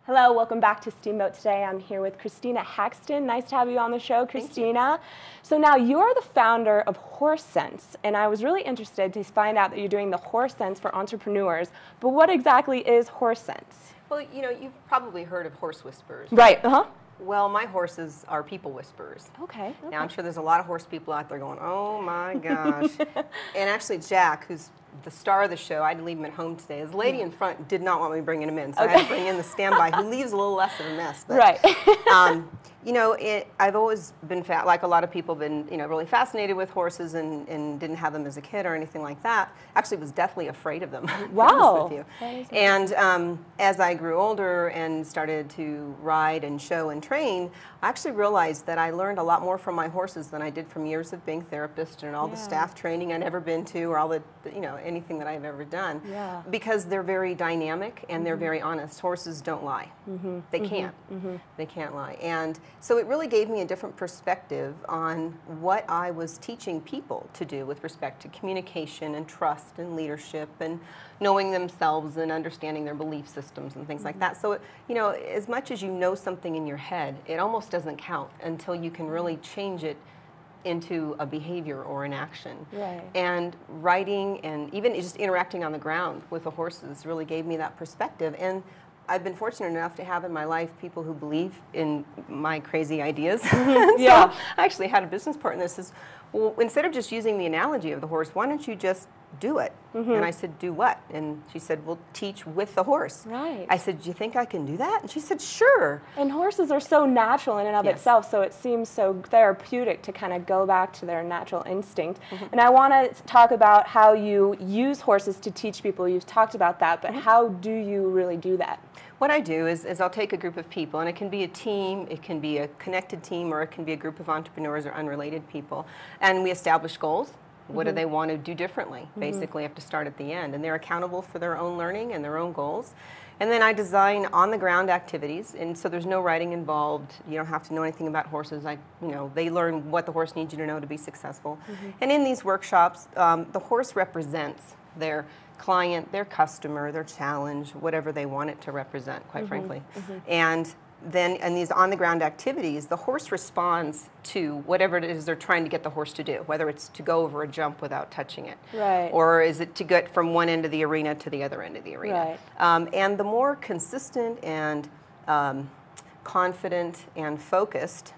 Hello, welcome back to Steamboat Today. I'm here with Christina Haxton. Nice to have you on the show, Christina. So now you're the founder of Horse Sense, and I was really interested to find out that you're doing the Horse Sense for entrepreneurs. But what exactly is Horse Sense? Well, you know, you've probably heard of horse whisperers. Right. Uh-huh. Well, my horses are people whisperers. Okay. Now, I'm sure there's a lot of horse people out there going, oh my gosh. And actually, Jack, who's the star of the show, I had to leave him at home today. His lady in front did not want me bringing him in, so I had to bring in the standby, who leaves a little less of a mess. But, right. You know, I've always been, like a lot of people, been really fascinated with horses and didn't have them as a kid or anything like that. Actually, was definitely afraid of them. Wow. With you. And as I grew older and started to ride and show and train, I actually realized that I learned a lot more from my horses than I did from years of being therapist and all the staff training I'd ever been to, or all the, anything that I've ever done. Yeah. Because they're very dynamic and they're very honest. Horses don't lie. They can't. They can't lie. And so it really gave me a different perspective on what I was teaching people to do with respect to communication and trust and leadership and knowing themselves and understanding their belief systems and things like that. So, as much as you know something in your head, it almost doesn't count until you can really change it into a behavior or an action. Right. And riding and even just interacting on the ground with the horses really gave me that perspective. And I've been fortunate enough to have in my life people who believe in my crazy ideas. So I actually had a business partner that says, well, instead of just using the analogy of the horse, why don't you just do it? And I said, do what? And she said, well, teach with the horse. Right. I said, do you think I can do that? And she said, sure. And horses are so natural in and of itself, so it seems so therapeutic to kind of go back to their natural instinct. And I want to talk about how you use horses to teach people. You've talked about that, but how do you really do that? What I do is I'll take a group of people, and it can be a team, it can be a connected team, or it can be a group of entrepreneurs or unrelated people, and we establish goals. What do they want to do differently? Basically, have to start at the end, and they're accountable for their own learning and their own goals. And then I design on-the-ground activities, and so there's no writing involved. You don't have to know anything about horses. They learn what the horse needs you to know to be successful. And in these workshops, the horse represents their client, their customer, their challenge, whatever they want it to represent, quite frankly. And then in these on-the-ground activities, the horse responds to whatever it is they're trying to get the horse to do, whether it's to go over a jump without touching it, or is it to get from one end of the arena to the other end of the arena. And the more consistent and confident and focused,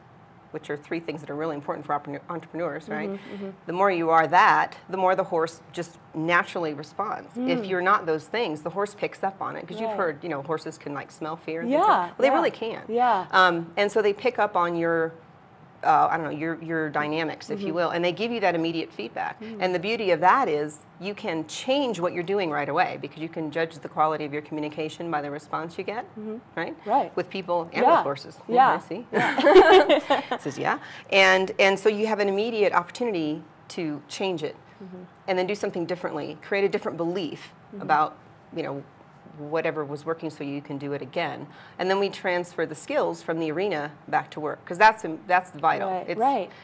which are three things that are really important for entrepreneurs, right? The more you are that, the more the horse just naturally responds. If you're not those things, the horse picks up on it, because you've heard, horses can like smell fear. And things like, well, they really can. And so they pick up on your I don't know, your dynamics, if you will, and they give you that immediate feedback. And the beauty of that is you can change what you're doing right away, because you can judge the quality of your communication by the response you get, right? With people and with horses. I see. Says and so you have an immediate opportunity to change it, and then do something differently, create a different belief about, whatever was working, so you can do it again. And then we transfer the skills from the arena back to work, because that's vital. It's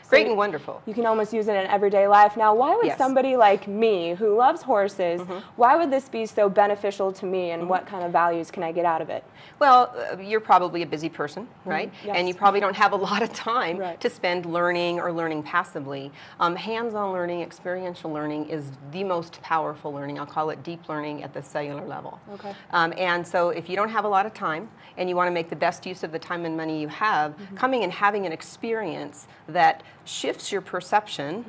great and wonderful. You can almost use it in everyday life. Now, why would somebody like me, who loves horses, why would this be so beneficial to me, and what kind of values can I get out of it? Well, you're probably a busy person, right? And you probably don't have a lot of time to spend learning or learning passively. Hands-on learning, experiential learning is the most powerful learning. I'll call it deep learning at the cellular level. And so if you don't have a lot of time and you want to make the best use of the time and money you have, coming and having an experience that shifts your perception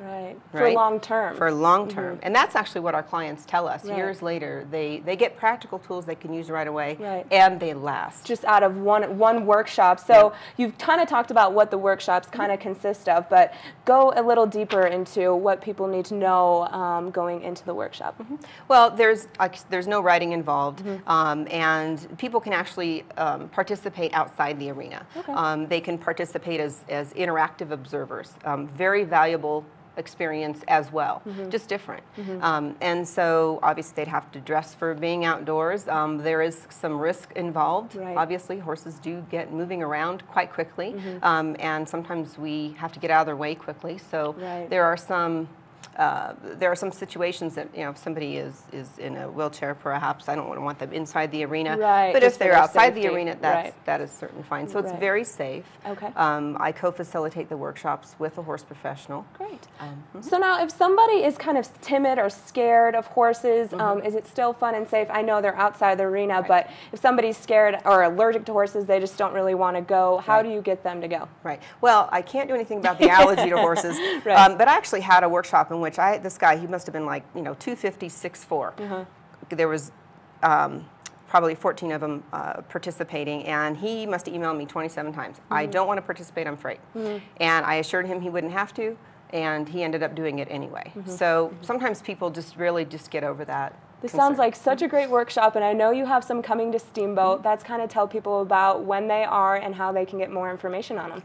for long term. For long term. And that's actually what our clients tell us. Years later, they get practical tools they can use right away, and they last. Just out of one workshop. So you've kind of talked about what the workshops kind of consist of, but go a little deeper into what people need to know going into the workshop. Well, there's no writing involved. And people can actually participate outside the arena. They can participate as interactive observers. Very valuable experience as well, just different. And so obviously they'd have to dress for being outdoors. There is some risk involved. Obviously horses do get moving around quite quickly, and sometimes we have to get out of their way quickly. So there are some there are some situations that, you know, if somebody is in a wheelchair, perhaps I don't want them inside the arena. Right, but if they're outside the arena, right. that is certainly fine. So it's very safe. Okay. I co-facilitate the workshops with a horse professional. Great. So now, if somebody is kind of timid or scared of horses, is it still fun and safe? I know they're outside the arena, but if somebody's scared or allergic to horses, they just don't really want to go, how do you get them to go? Right. Well, I can't do anything about the allergy to horses, but I actually had a workshop in which this guy, he must have been like, you know, 250, 6'4". There was probably 14 of them participating, and he must have emailed me 27 times. I don't want to participate, I'm afraid. And I assured him he wouldn't have to, and he ended up doing it anyway. So sometimes people just really just get over that. This sounds like such a great workshop, and I know you have some coming to Steamboat. That's kind of tell people about when they are and how they can get more information on them.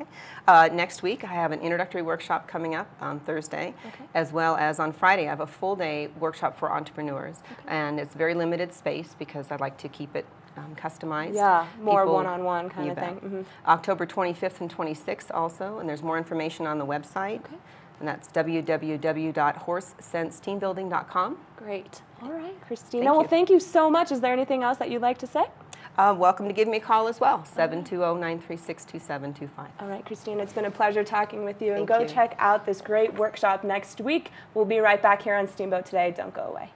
Okay. Next week, I have an introductory workshop coming up on Thursday, as well as on Friday, I have a full-day workshop for entrepreneurs, and it's very limited space because I like to keep it customized. Yeah, more one-on-one kind of thing. October 25th and 26th also, and there's more information on the website. And that's www.horsesenseteambuilding.com. Great. All right, Christina. Well, thank you so much. Is there anything else that you'd like to say? Welcome to give me a call as well, 720-936-2725. All right, Christina, it's been a pleasure talking with you. And go check out this great workshop next week. We'll be right back here on Steamboat Today. Don't go away.